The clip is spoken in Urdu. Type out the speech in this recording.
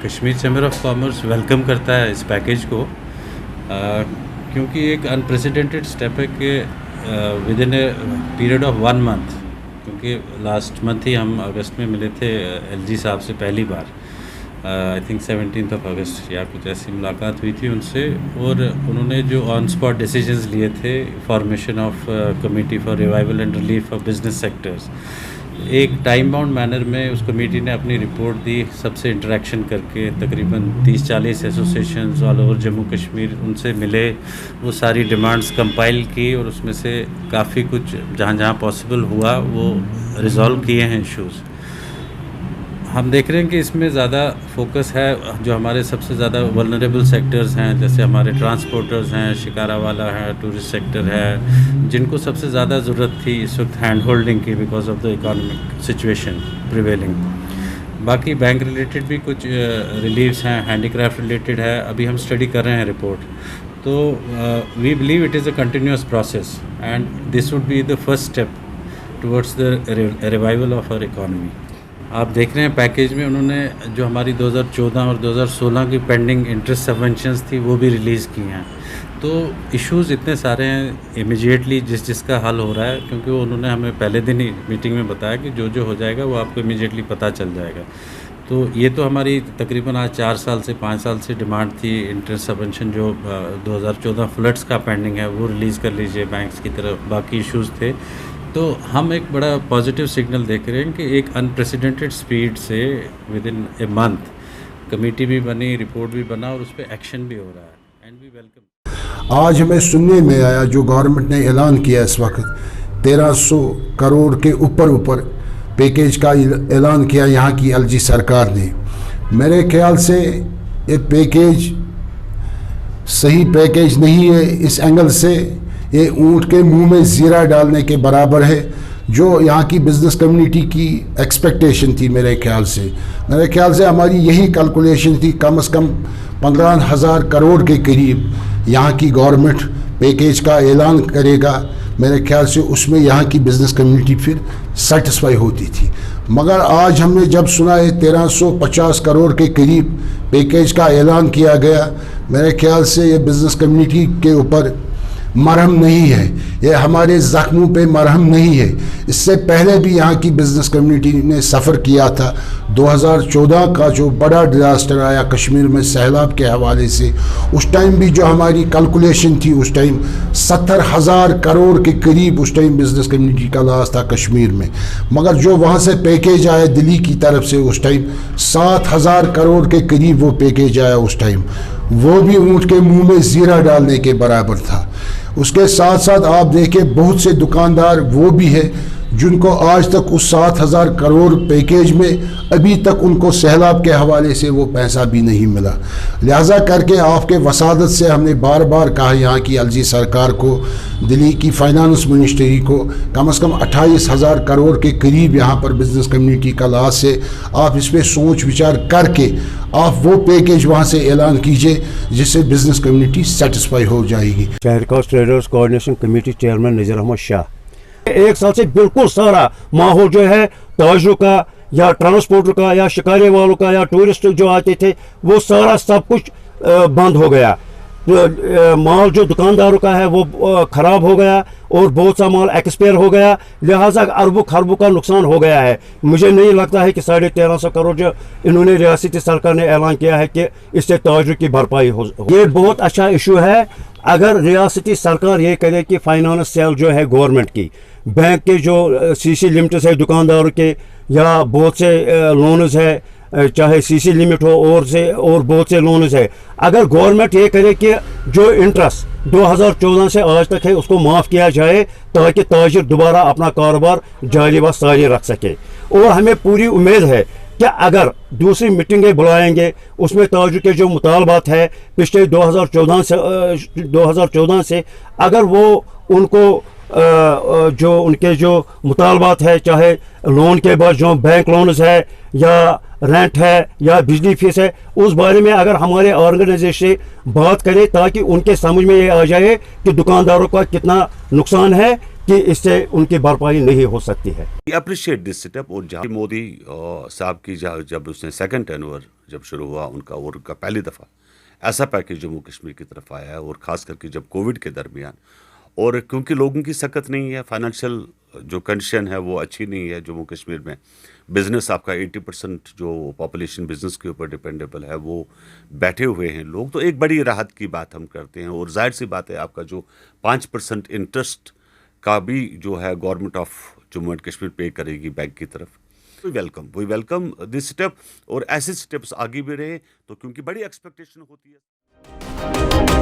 Kashmir chamber of commerce welcome کرتا ہے اس پیکیج کو کیونکہ ایک انپریسیڈنٹڈ اسٹیپ ہے کہ with in a period of 1 month، کیونکہ لاسٹ منتھ ہی ہم اگست میں ملے تھے ایل جی صاحب سے پہلی بار، آئی تھنک 17 اگست یا کچھ ایسی ملاقات ہوئی تھی ان سے، اور انہوں نے جو آن اسپاٹ ڈیسیجنز لیے تھے formation of committee for revival and relief of business sectors, ایک ٹائم باؤنڈ مینر میں اس کمیٹی نے اپنی رپورٹ دی، سب سے انٹریکشن کر کے تقریباً 30-40 associations all over Jammu Kashmir ان سے ملے، وہ ساری ڈیمانڈز کمپائل کی اور اس میں سے کافی کچھ جہاں جہاں پاسبل ہوا وہ ریزالو کیے ہیں ایشوز۔ ہم دیکھ رہے ہیں کہ اس میں زیادہ فوکس ہے جو ہمارے سب سے زیادہ ولنریبل سیکٹرز ہیں، جیسے ہمارے ٹرانسپورٹرز ہیں، شکارہ والا ہے، ٹورسٹ سیکٹر ہے، جن کو سب سے زیادہ ضرورت تھی اس وقت ہینڈ ہولڈنگ کی because of the economic situation prevailing. باقی بینک ریلیٹڈ بھی کچھ ریلیفس ہیں، ہینڈی کرافٹ ریلیٹڈ ہے، ابھی ہم اسٹڈی کر رہے ہیں رپورٹ، تو we believe it is a continuous process and this will be the first step towards the revival of our economy. آپ دیکھ رہے ہیں پیکیج میں انہوں نے جو ہماری 2014 اور 2016 کی پینڈنگ انٹرسٹ سبونشنز تھی وہ بھی ریلیز کی ہیں، تو ایشوز اتنے سارے ہیں امیجیٹلی جس کا حل ہو رہا ہے، کیونکہ وہ انہوں نے ہمیں پہلے دن ہی میٹنگ میں بتایا کہ جو ہو جائے گا وہ آپ کو امیجیٹلی پتہ چل جائے گا۔ تو یہ تو ہماری تقریباً آج 4 سال سے 5 سال سے ڈیمانڈ تھی، انٹرسٹ سبونشن جو 2014 فلڈس کا پینڈنگ ہے وہ ریلیز کر لیجئے بینکس کی طرف، باقی ایشوز تھے۔ تو ہم ایک بڑا پازیٹیو سگنل دیکھ رہے ہیں کہ ایک انپریسیڈنٹڈ سپیڈ سے with in a month committee بھی بنی، رپورٹ بھی بنا اور اس پہ ایکشن بھی ہو رہا ہے اینڈ وی ویلکم۔ آج ہمیں سننے میں آیا جو گورنمنٹ نے اعلان کیا اس وقت 1300 کروڑ کے اوپر پیکیج کا اعلان کیا یہاں کی ایل جی سرکار نے۔ میرے خیال سے یہ پیکیج صحیح پیکیج نہیں ہے، اس اینگل سے یہ اونٹ کے منہ میں زیرہ ڈالنے کے برابر ہے جو یہاں کی بزنس کمیونٹی کی ایکسپیکٹیشن تھی۔ میرے خیال سے ہماری یہی کیلکولیشن تھی، کم از کم 15,000 کروڑ کے قریب یہاں کی گورنمنٹ پیکیج کا اعلان کرے گا۔ میرے خیال سے اس میں یہاں کی بزنس کمیونٹی پھر سیٹسفائی ہوتی تھی، مگر آج ہم نے جب سنا ہے 1350 کروڑ کے قریب پیکیج کا اعلان کیا گیا، میرے خیال سے یہ بزنس کمیونٹی کے اوپر مرہم نہیں ہے، یہ ہمارے زخموں پہ مرہم نہیں ہے۔ اس سے پہلے بھی یہاں کی بزنس کمیونٹی نے سفر کیا تھا۔ 2014 کا جو بڑا ڈیزاسٹر آیا کشمیر میں سیلاب کے حوالے سے، اس ٹائم بھی جو ہماری کیلکولیشن تھی، اس ٹائم 70,000 کروڑ کے قریب اس ٹائم بزنس کمیونٹی کا لاس تھا کشمیر میں، مگر جو وہاں سے پیکیج آیا دلی کی طرف سے اس ٹائم 7,000 کروڑ کے قریب وہ پیکیج آیا اس ٹائم، وہ بھی اونٹ کے منہ میں زیرہ ڈالنے کے برابر تھا۔ اس کے ساتھ ساتھ آپ دیکھیں بہت سے دکاندار وہ بھی ہیں جن کو آج تک اس 7,000 کروڑ پیکیج میں ابھی تک ان کو سیلاب کے حوالے سے وہ پیسہ بھی نہیں ملا۔ لہٰذا کر کے آپ کے وسادت سے ہم نے بار بار کہا یہاں کی ایل جی سرکار کو، دلی کی فائنانس منسٹری کو، کم از کم 28,000 کروڑ کے قریب یہاں پر بزنس کمیونٹی کا لاس ہے، آپ اس پہ سوچ وچار کر کے آپ وہ پیکیج وہاں سے اعلان کیجئے جس سے بزنس کمیونٹی سیٹسفائی ہو جائے گی۔ شہر کاسٹ traders coordination committee chairman Nazir Ahmad Shah. 1 سال سے بالکل سارا ماحول جو ہے تاجروں کا یا ٹرانسپورٹر کا یا شکارے والوں کا یا ٹورسٹ جو آتے تھے وہ سارا سب کچھ بند ہو گیا۔ مال جو دکانداروں کا ہے وہ خراب ہو گیا اور بہت سا مال ایکسپائر ہو گیا، لہٰذا اربوں خربوں کا نقصان ہو گیا ہے۔ مجھے نہیں لگتا ہے کہ 1350 کروڑ جو انہوں نے ریاستی سرکار نے اعلان کیا ہے کہ اس سے تاجروں کی بھرپائی ہو۔ یہ بہت اچھا ایشو ہے اگر ریاستی سرکار یہ کرے کہ فائنانس سیل جو ہے گورنمنٹ کی، بینک کے جو سی سی لمٹس ہے دکانداروں کے یا بہت سے لونز ہے، چاہے سی سی لمٹ ہو اور بہت سے لونز ہے، اگر گورنمنٹ یہ کرے کہ جو انٹرسٹ 2014 سے آج تک ہے اس کو معاف کیا جائے تاکہ تاجر دوبارہ اپنا کاروبار جاری و ساری رکھ سکے، اور ہمیں پوری امید ہے کہ اگر دوسری میٹنگیں بلائیں گے اس میں تاجر کے جو مطالبات ہے پچھلے 2014 سے اگر وہ ان کو جو ان کے جو مطالبات ہے، چاہے لون کے بعد جو بینک لونز ہے یا رینٹ ہے یا بجلی فیس ہے، اس بارے میں اگر ہمارے آرگنائزیشن بات کرے تاکہ ان کے سمجھ میں یہ آ جائے کہ دکانداروں کا کتنا نقصان ہے کہ اس سے ان کی بھرپائی نہیں ہو سکتی ہے۔ اپریشیٹ دس اسٹیپ، اور جہاں مودی صاحب کی جب اس نے 2nd ٹرن اوور جب شروع ہوا ان کا، اور ان کا پہلی دفعہ ایسا پیکیج جموں کشمیر کی طرف آیا ہے، اور خاص کر کے جب کووڈ کے درمیان، اور کیونکہ لوگوں کی سکت نہیں ہے، فائنینشیل جو کنڈیشن ہے وہ اچھی نہیں ہے جموں کشمیر میں، بزنس آپ کا 80% جو پاپولیشن بزنس کے اوپر ڈپینڈیبل ہے وہ بیٹھے ہوئے ہیں لوگ، تو ایک بڑی راحت کی بات ہم کرتے ہیں، اور ظاہر سی بات ہے آپ کا جو 5% انٹرسٹ کا بھی جو ہے government of Jammu and Kashmir پے کرے گی بینک کی طرف، وی ویلکم دس اسٹیپ، اور ایسے اسٹیپس آگے بھی رہے تو، کیونکہ بڑی ایکسپیکٹیشن ہوتی ہے.